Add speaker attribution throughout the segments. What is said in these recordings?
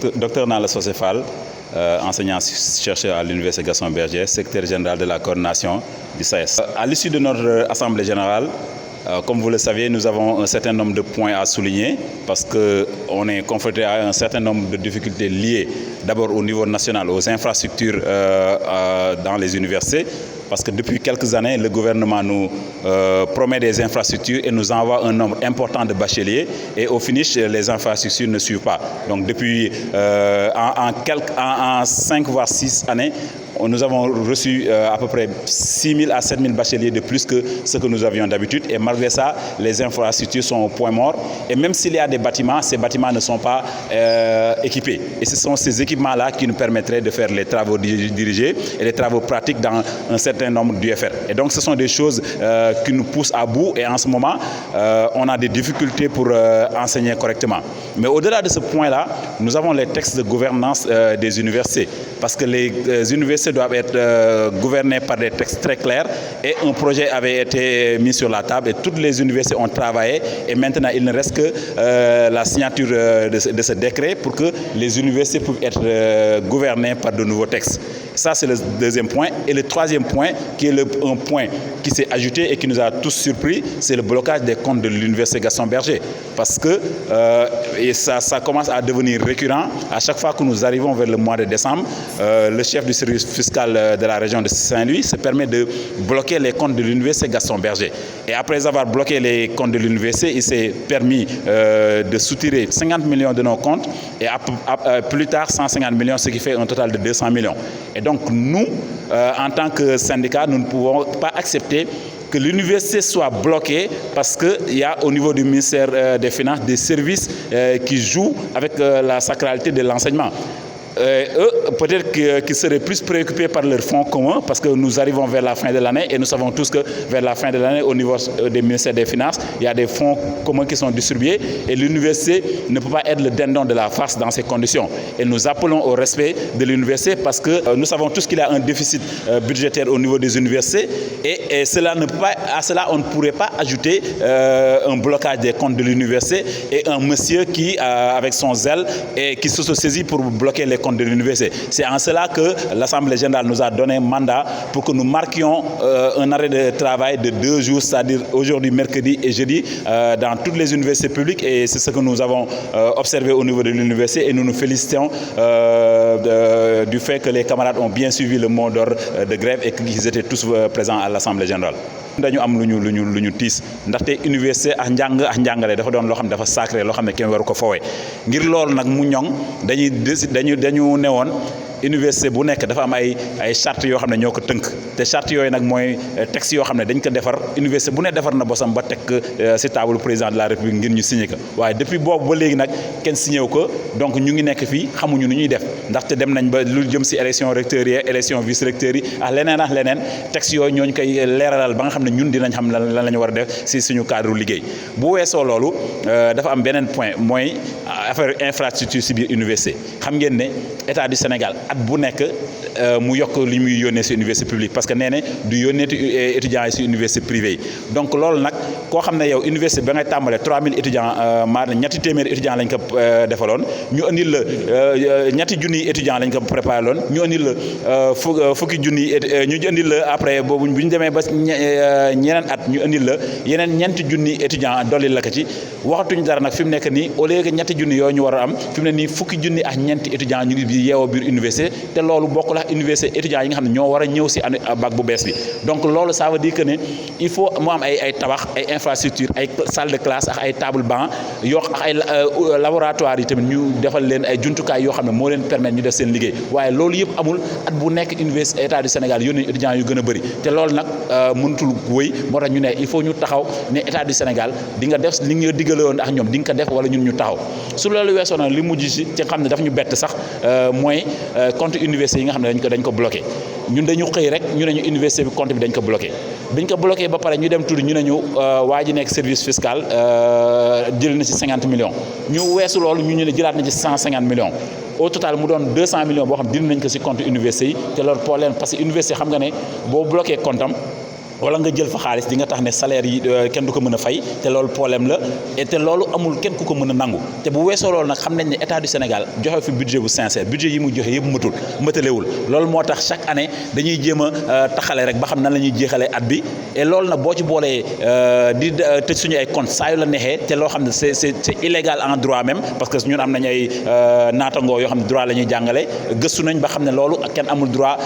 Speaker 1: Docteur Nalla Socé Fall, enseignant-chercheur à l'Université Gaston Berger, secrétaire général de la coordination du SAES. À l'issue de notre Assemblée générale, comme vous le savez, nous avons un certain nombre de points à souligner parce qu'on est confronté à un certain nombre de difficultés liées d'abord au niveau national, aux infrastructures dans les universités. Parce que depuis quelques années, le gouvernement nous promet des infrastructures et nous envoie un nombre important de bacheliers. Et au finish, les infrastructures ne suivent pas. Donc depuis en 5 voire 6 années, nous avons reçu à peu près 6 000 à 7 000 bacheliers de plus que ce que nous avions d'habitude. Et malgré ça, les infrastructures sont au point mort. Et même s'il y a des bâtiments, ces bâtiments ne sont pas équipés. Et ce sont ces équipements-là qui nous permettraient de faire les travaux dirigés et les travaux pratiques dans un certain nombre d'UFR. Et donc ce sont des choses qui nous poussent à bout. Et en ce moment, on a des difficultés pour enseigner correctement. Mais au-delà de ce point-là, nous avons les textes de gouvernance des universités. Parce que les universités doivent être gouvernées par des textes très clairs et un projet avait été mis sur la table et toutes les universités ont travaillé et maintenant il ne reste que la signature de ce décret pour que les universités puissent être gouvernées par de nouveaux textes. Ça, c'est le deuxième point. Et le troisième point, qui est un point qui s'est ajouté et qui nous a tous surpris, c'est le blocage des comptes de l'Université Gaston Berger. Parce que et ça commence à devenir récurrent. À chaque fois que nous arrivons vers le mois de décembre, le chef du service fiscal de la région de Saint-Louis se permet de bloquer les comptes de l'Université Gaston Berger. Et après avoir bloqué les comptes de l'université, il s'est permis de soutirer 50 millions de nos comptes et plus tard 150 millions, ce qui fait un total de 200 millions. Et donc nous, en tant que syndicat, nous ne pouvons pas accepter que l'université soit bloquée parce qu'il y a au niveau du ministère des Finances des services qui jouent avec la sacralité de l'enseignement. Eux, peut-être qu'ils seraient plus préoccupés par leurs fonds communs parce que nous arrivons vers la fin de l'année et nous savons tous que vers la fin de l'année, au niveau des ministères des Finances, il y a des fonds communs qui sont distribués et l'université ne peut pas être le dindon de la farce dans ces conditions. Et nous appelons au respect de l'université parce que nous savons tous qu'il y a un déficit budgétaire au niveau des universités et cela ne peut pas, à cela on ne pourrait pas ajouter un blocage des comptes de l'université et un monsieur qui, avec son zèle, et qui se saisit pour bloquer les comptes de l'université. C'est en cela que l'Assemblée générale nous a donné un mandat pour que nous marquions un arrêt de travail de 2 jours, c'est-à-dire aujourd'hui, mercredi et jeudi, dans toutes les universités publiques et c'est ce que nous avons observé au niveau de l'université et nous nous félicitons du fait que les camarades ont bien suivi le mot d'ordre de grève et qu'ils étaient tous présents à l'Assemblée générale. dañu am lu ñu tiis ndaxte université ak njàngale dafa doon loo xam ne dafa sacré loo xam ne kenn waru ko foowee ngir loolu nag mu ñoŋ dañu newoon université bu nekk dafa am ay charte yoo xam ne ñoo ko tënk te charte yooyu nag mooy texte yoo xam ne dañ ko defar université bu ne defar na bosam ba teg ci table président de la république ngir ñu signé ko waaye depuis boobu ba léegi nag kenn signé wu ko donc ñu ngi nekk fii xamuñu nu ñuy def ndaxte dem nañ ba lu jëm ci élection recteurs yi élection vice recteurs yi ak leneen texte yooyu ñooñu koy leeralal ba nga xam ne ñun dinañ xam lan la ñu war a def ci suñu cadre liggéey bu weesoo loolu dafa am beneen point mooy affaire infrastructure ci biir université xam ngeen ne état du Sénégal at bu nekk mu yokk li muy yónnee ci université publique parce que nee na du yónnee étudiants yi ci université privée yi donc loolu nag koo xam ne yow université ba ngay tàmbalee 3000 étudiants maanaam ñetti téeméeri étudiants lañ ko defaloon ñu andil la ñetti junniy étudiants lañ ko préparé loon ñu andil la fukki junniy ñu andil la après boobu bu ñu demee ba ñeneen at ñu andil la yeneen ñeenti junniy étudiants dolli la ko ci waxatuñu dara nag fi mu nekk nii au lieu que ñetti junni yooyu ñu war a am fi mu ne nii fukki junni ak ñeenti étudiants ñu ngi yeewoo biir université te loolu bokkul ak université étudiants yi nga xam ne ñoo war a ñëw ci année bac bu bees bi donc loolu ça veut dire que ne il faut mu am ay tabax ay infrastructure ay salle de classe ak ay table banc yoo ak ay laboratoire yi tamit ñu defal leen ay jumtukaay yoo xam ne moo leen permettre ñu def seen liggéey waaye loolu yëpp amul at bu nekk université état du Sénégal yónnee étudiants yu gën a bëri te loolu nag mënutul wëy moo tax ñu ne il faut ñu taxaw ne état du Sénégal di nga def li nga diggale woon ak ñoom di nga ko def wala ñun ñu taxaw su loolu weesoo nag li mujj ci nga xam ne daf ñu bett sax mooy compte université yi nga xam ne dañ ko bloqué ñun dañu xëy rek ñu ne ñu université bi compte bi dañ ko bloqué biñ ko bloqué ba pare ñu dem tudd ñu ne ñu waa ji nekk service fiscal jël na ci 50 millions ñu weesu loolu ñu ne jëlaat na ci 150 millions au total mu doon 200 millions boo xam dindi nañ ko ci compte université yi te loolu problème parce que université xam nga ne boo bloqué compte am wala nga jël fa xaalis di nga tax ne salaire yi kenn du ko mën a fay te loolu problème la et te loolu amul kenn ku ko mën a nangu te bu weesoo loolu nag xam nañ ne état du Sénégal joxe fi budget bu sincère budget yi mu joxe yëpp mëtalewul loolu moo tax chaque année dañuy jéem a taxale rek ba xam nan la ñuy jeexalee at bi et loolu nag boo ci boolee di tëj suñu ay compte saa yu la neexee te loo xam ne c'est illégal en droit même parce que ñun am nañ ay naatangoo yoo xam ne droit la ñuy jàngale gëstu nañ ba xam ne loolu kenn amul droit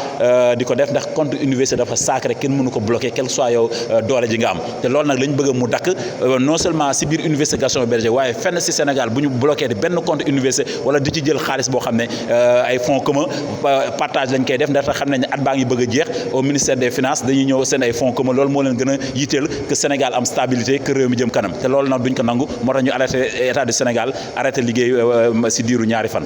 Speaker 1: di ko def ndax compte université dafa sacré kenn mënu ko bloqué quel soit yow doole ji nga am te loolu nag lañ bëgg mu dakk non seulement si biir université Gaston Berger waaye fenn si Sénégal bu ñu bloqué benn compte université wala di ci jël xaalis boo xam ne ay fonds commun partage lañ koy def ndax xam nañ ne at baa ngi bëgg a jeex au ministère des finances dañuy ñëw seen ay fonds commun loolu moo leen gën a yitteel que Sénégal am stabilité que réew mi jëm kanam te loolu nag duñ ko nangu moo tax ñu arrêté état du Sénégal arrêté liggéey si diiru ñaari fan.